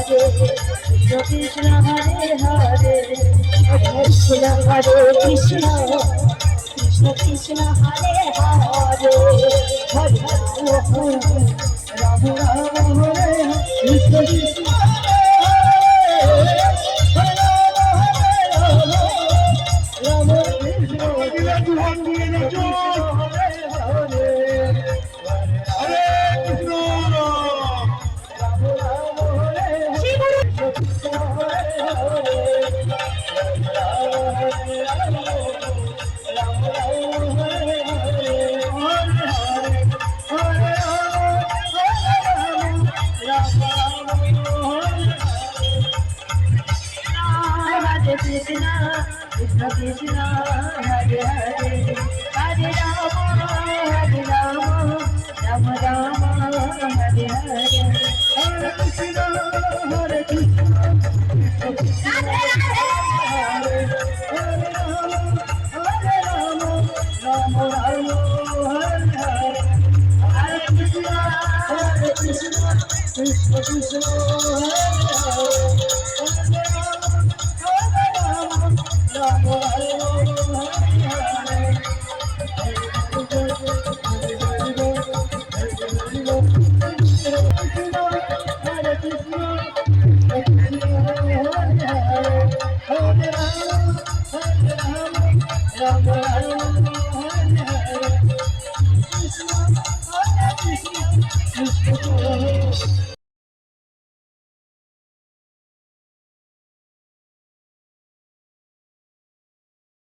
Krishna Hare Hare Krishna Hare Krishna Krishna Krishna Hare Hare Hare Rama Rama Hare Krishna Krishna Rama Krishna Krishna Krishna Krishna Hare Hare Hare Rama Rama Rama Hare Hare Hare Krishna Hare Krishna Krishna Krishna Hare Hare Hare Rama Rama Rama Hare Hare Hare Krishna Krishna Krishna Hare Hare